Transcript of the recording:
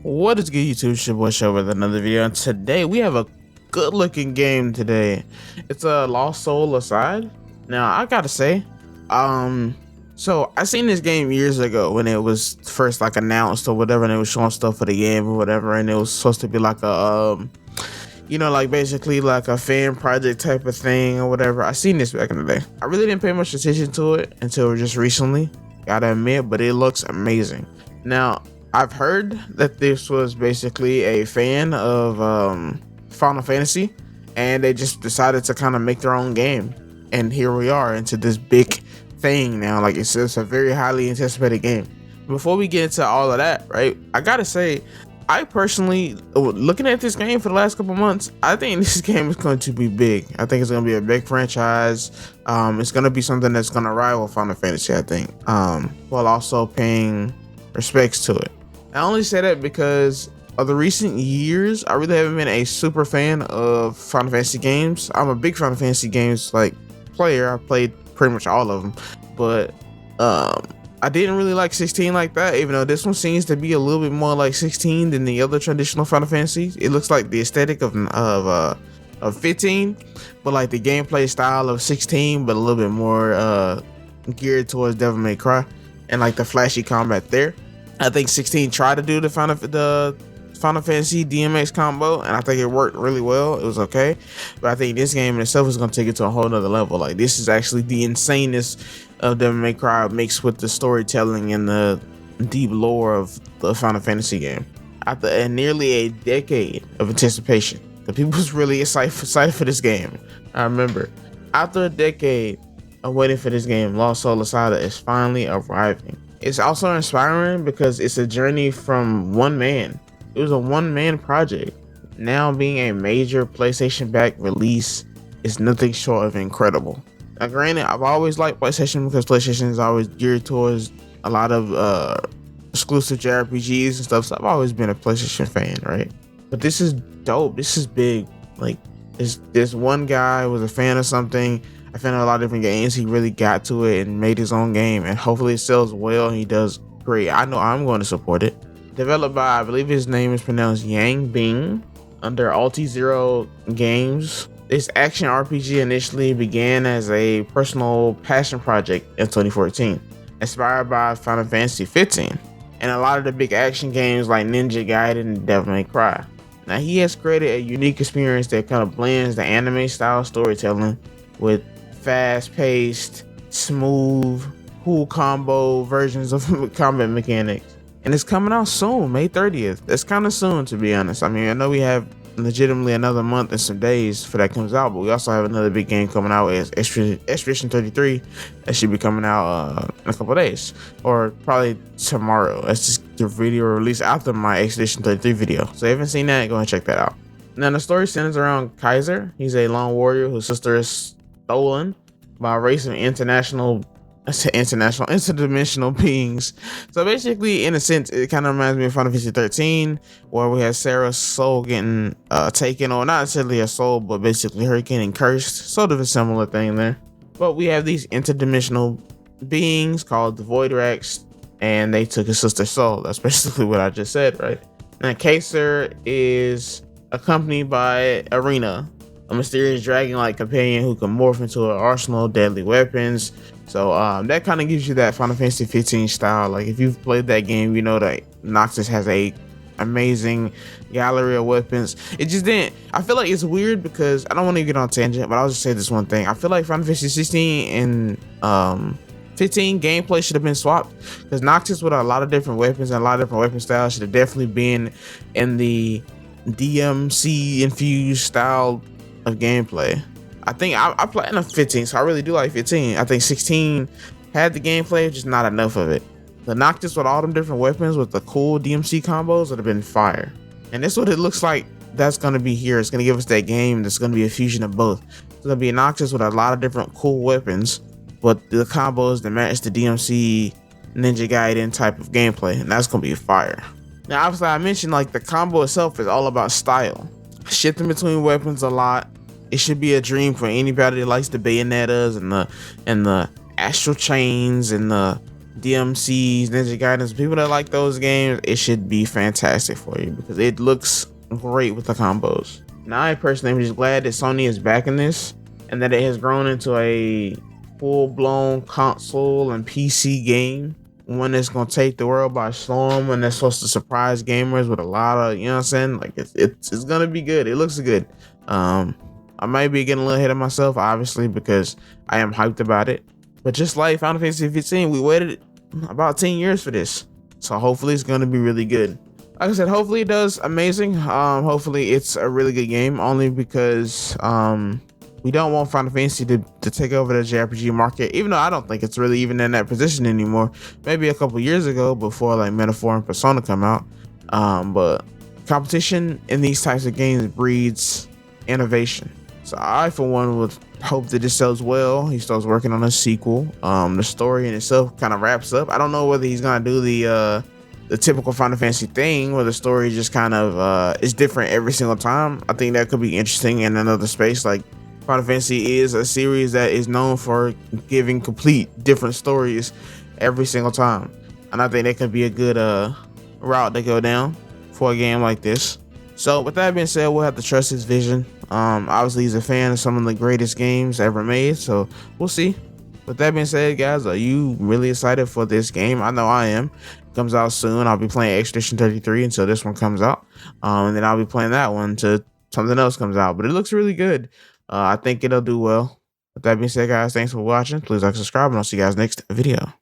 What is good, YouTube? It's your boy Show with another video, and today we have a good looking game today. It's a Lost Soul Aside. Now I gotta say, so I seen this game years ago when it was first like announced or whatever, and it was showing stuff for the game or whatever, and it was supposed to be like a like basically like a fan project type of thing or whatever. I seen this back in the day. I really didn't pay much attention to it until just recently, gotta admit, but it looks amazing. Now I've heard that this was basically a fan of Final Fantasy, and they just decided to kind of make their own game. And here we are into this big thing now. Like it's a very highly anticipated game. Before we get into all of that, right? I gotta say, I personally, looking at this game for the last couple months, I think this game is going to be big. I think it's going to be a big franchise. It's going to be something that's going to rival Final Fantasy, I think, while also paying respects to it. I only say that because of the recent years, I really haven't been a super fan of Final Fantasy games. I'm a big Final Fantasy games like player. I played pretty much all of them, but I didn't really like 16 like that, even though this one seems to be a little bit more like 16 than the other traditional Final Fantasies. It looks like the aesthetic of 15, but like the gameplay style of 16, but a little bit more geared towards Devil May Cry and like the flashy combat there. I think 16 tried to do the Final Fantasy DMX combo, and I think it worked really well. It was okay, but I think this game in itself is going to take it to a whole nother level. Like this is actually the insaneness of Devil May Cry mixed with the storytelling and the deep lore of the Final Fantasy game. After nearly a decade of anticipation, the people was really excited for this game. I remember after a decade of waiting for this game, Lost Soul Asada is finally arriving. It's also inspiring because it's a journey from one man. It was a one-man project. Now being a major PlayStation-backed release is nothing short of incredible. Now granted, I've always liked PlayStation because PlayStation is always geared towards a lot of exclusive JRPGs and stuff, so I've always been a PlayStation fan, right? But this is dope. This is big. Like this one guy was a fan of something, a fan of a lot of different games. He really got to it and made his own game, and hopefully it sells well and he does great. I know I'm going to support it. Developed by, I believe his name is pronounced Yang Bing, under Alti-Zero Games. This action RPG initially began as a personal passion project in 2014, inspired by Final Fantasy 15 and a lot of the big action games like Ninja Gaiden and Devil May Cry. Now he has created a unique experience that kind of blends the anime style storytelling with fast-paced, smooth, cool combo versions of combat mechanics. And it's coming out soon, May 30th. That's kind of soon, to be honest. I mean, I know we have legitimately another month and some days for that comes out, but we also have another big game coming out as Expedition 33 that should be coming out in a couple days, or probably tomorrow. That's just the video release after my Expedition 33 video. So if you haven't seen that, go and check that out. Now the story centers around Kaser. He's a lone warrior whose sister is stolen by a race of interdimensional beings. So basically, in a sense, it kind of reminds me of Final Fantasy 13, where we had Sarah's soul getting taken, or not necessarily her soul, but basically her getting cursed. Sort of a similar thing there. But we have these interdimensional beings called the Voidrax, and they took his sister's soul. That's basically what I just said, right? Now Kaser is accompanied by Arena, a mysterious dragon-like companion who can morph into an arsenal of deadly weapons. So that kind of gives you that Final Fantasy 15 style. Like if you've played that game, you know that Noctis has a amazing gallery of weapons. It just didn't. I feel like it's weird because I don't want to get on tangent, but I'll just say this one thing. I feel like Final Fantasy 16 and 15 gameplay should have been swapped, because Noctis with a lot of different weapons and a lot of different weapon styles should have definitely been in the DMC infused style of gameplay. I think I played in 15, so I really do like 15. I think 16 had the gameplay, just not enough of it. The Noctis with all them different weapons with the cool DMC combos would have been fire. And this is what it looks like that's going to be here. It's going to give us that game that's going to be a fusion of both. It's going to be a Noctis with a lot of different cool weapons, but the combos that match the DMC Ninja Gaiden type of gameplay, and that's going to be fire. Now, obviously, I mentioned like the combo itself is all about style. Shifting between weapons a lot. It should be a dream for anybody that likes the Bayonettas and the astral chains and the DMCs, Ninja Gaidens, people that like those games, it should be fantastic for you because it looks great with the combos. Now, I personally am just glad that Sony is backing this and that it has grown into a full-blown console and PC game. One that's gonna take the world by storm, and that's supposed to surprise gamers with a lot of, you know what I'm saying? Like it's gonna be good. It looks good. I might be getting a little ahead of myself, obviously, because I am hyped about it. But just like Final Fantasy 15, we waited about 10 years for this. So hopefully it's gonna be really good. Like I said, hopefully it does amazing. Hopefully it's a really good game, only because we don't want Final Fantasy to take over the JRPG market, even though I don't think it's really even in that position anymore. Maybe a couple years ago before like Metaphor and Persona come out. But competition in these types of games breeds innovation. So I, for one, would hope that this sells well. He starts working on a sequel. The story in itself kind of wraps up. I don't know whether he's gonna do the typical Final Fantasy thing where the story just kind of is different every single time. I think that could be interesting in another space. Like, Final Fantasy is a series that is known for giving complete different stories every single time, and I think that could be a good route to go down for a game like this. So with that being said, we'll have to trust his vision. Obviously he's a fan of some of the greatest games ever made, so we'll see. With that being said, guys, are you really excited for this game? I know I am. It comes out soon. I'll be playing Expedition 33 until this one comes out, and then I'll be playing that one until something else comes out. But it looks really good. I think it'll do well. With that being said, guys, thanks for watching. Please like, subscribe, and I'll see you guys next video.